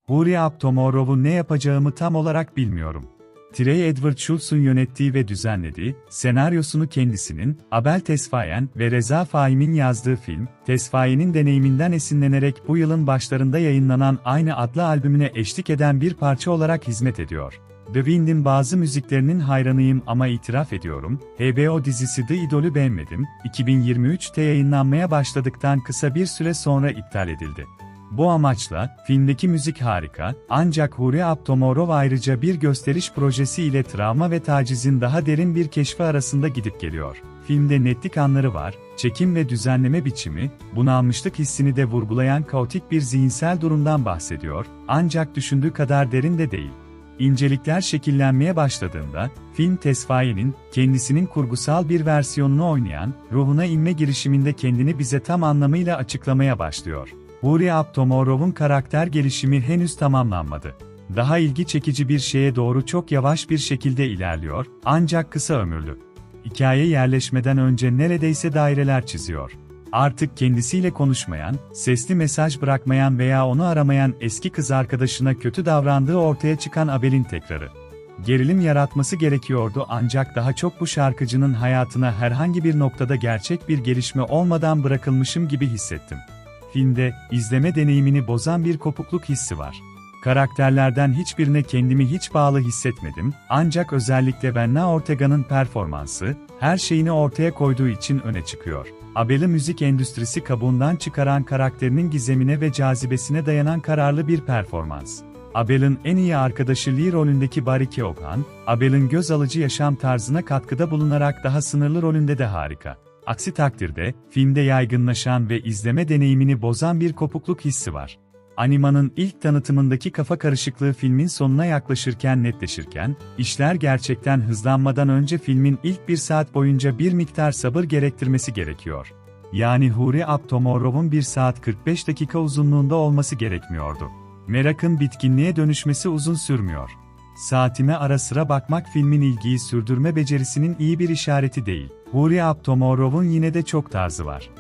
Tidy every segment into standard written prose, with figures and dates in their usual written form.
Hurry Up Tomorrow'u ne yapacağımı tam olarak bilmiyorum. Trey Edward Shultz'un yönettiği ve düzenlediği, senaryosunu kendisinin, Abel Tesfaye ve Reza Fahim'in yazdığı film, Tesfaye'nin deneyiminden esinlenerek bu yılın başlarında yayınlanan aynı adlı albümüne eşlik eden bir parça olarak hizmet ediyor. The Wind'in bazı müziklerinin hayranıyım ama itiraf ediyorum, HBO dizisi The Idol'ü beğenmedim, 2023'te yayınlanmaya başladıktan kısa bir süre sonra iptal edildi. Bu amaçla, filmdeki müzik harika, ancak Hurry Up Tomorrow ayrıca bir gösteriş projesi ile travma ve tacizin daha derin bir keşfi arasında gidip geliyor. Filmde netlik anları var, çekim ve düzenleme biçimi, bunalmışlık hissini de vurgulayan kaotik bir zihinsel durumdan bahsediyor, ancak düşündüğü kadar derin de değil. İncelikler şekillenmeye başladığında, film Tesfaye'nin, kendisinin kurgusal bir versiyonunu oynayan, ruhuna inme girişiminde kendini bize tam anlamıyla açıklamaya başlıyor. Hurry Up Tomorrow'un karakter gelişimi henüz tamamlanmadı. Daha ilgi çekici bir şeye doğru çok yavaş bir şekilde ilerliyor, ancak kısa ömürlü. Hikaye yerleşmeden önce neredeyse daireler çiziyor. Artık kendisiyle konuşmayan, sesli mesaj bırakmayan veya onu aramayan eski kız arkadaşına kötü davrandığı ortaya çıkan Abel'in tekrarı. Gerilim yaratması gerekiyordu ancak daha çok bu şarkıcının hayatına herhangi bir noktada gerçek bir gelişme olmadan bırakılmışım gibi hissettim. Filmde, izleme deneyimini bozan bir kopukluk hissi var. Karakterlerden hiçbirine kendimi hiç bağlı hissetmedim, ancak özellikle Benna Ortega'nın performansı, her şeyini ortaya koyduğu için öne çıkıyor. Abel'i müzik endüstrisi kabuğundan çıkaran karakterinin gizemine ve cazibesine dayanan kararlı bir performans. Abel'in en iyi arkadaşı Lee rolündeki Barry Keoghan, Abel'in göz alıcı yaşam tarzına katkıda bulunarak daha sınırlı rolünde de harika. Aksi takdirde, filmde yaygınlaşan ve izleme deneyimini bozan bir kopukluk hissi var. Anima'nın ilk tanıtımındaki kafa karışıklığı filmin sonuna yaklaşırken netleşirken, işler gerçekten hızlanmadan önce filmin ilk bir saat boyunca bir miktar sabır gerektirmesi gerekiyor. Yani Hurry Up Tomorrow'un 1 saat 45 dakika uzunluğunda olması gerekmiyordu. Merakın bitkinliğe dönüşmesi uzun sürmüyor. Saatime ara sıra bakmak filmin ilgiyi sürdürme becerisinin iyi bir işareti değil. Hurry Up Tomorrow'un yine de çok tarzı var.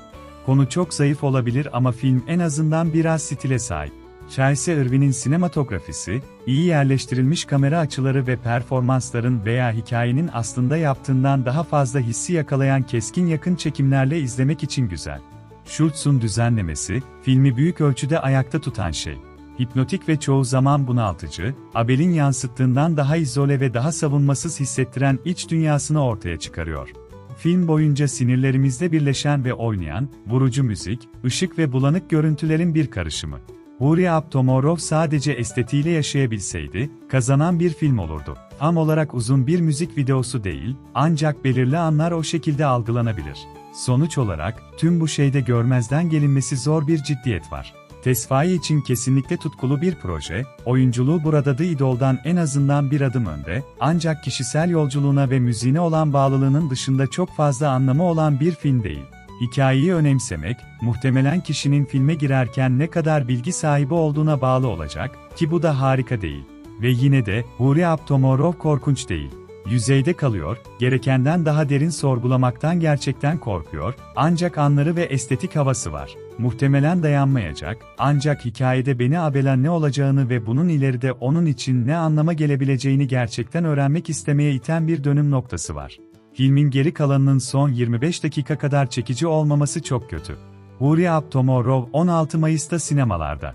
Konu çok zayıf olabilir ama film en azından biraz stile sahip. Chelsea Irwin'in sinematografisi, iyi yerleştirilmiş kamera açıları ve performansların veya hikayenin aslında yaptığından daha fazla hissi yakalayan keskin yakın çekimlerle izlemek için güzel. Schultz'un düzenlemesi, filmi büyük ölçüde ayakta tutan şey. Hipnotik ve çoğu zaman bunaltıcı, Abel'in yansıttığından daha izole ve daha savunmasız hissettiren iç dünyasını ortaya çıkarıyor. Film boyunca sinirlerimizde birleşen ve oynayan, vurucu müzik, ışık ve bulanık görüntülerin bir karışımı. Hurry Up Tomorrow sadece estetiğiyle yaşayabilseydi, kazanan bir film olurdu. Tam olarak uzun bir müzik videosu değil, ancak belirli anlar o şekilde algılanabilir. Sonuç olarak, tüm bu şeyde görmezden gelinmesi zor bir ciddiyet var. Tesfaye için kesinlikle tutkulu bir proje, oyunculuğu burada The Idol'dan en azından bir adım önde, ancak kişisel yolculuğuna ve müziğine olan bağlılığının dışında çok fazla anlamı olan bir film değil. Hikayeyi önemsemek, muhtemelen kişinin filme girerken ne kadar bilgi sahibi olduğuna bağlı olacak, ki bu da harika değil. Ve yine de, Hurry Up Tomorrow korkunç değil. Yüzeyde kalıyor, gerekenden daha derin sorgulamaktan gerçekten korkuyor, ancak anları ve estetik havası var. Muhtemelen dayanmayacak, ancak hikayede beni Abel'e ne olacağını ve bunun ileride onun için ne anlama gelebileceğini gerçekten öğrenmek istemeye iten bir dönüm noktası var. Filmin geri kalanının son 25 dakika kadar çekici olmaması çok kötü. Hurry Up Tomorrow 16 Mayıs'ta sinemalarda.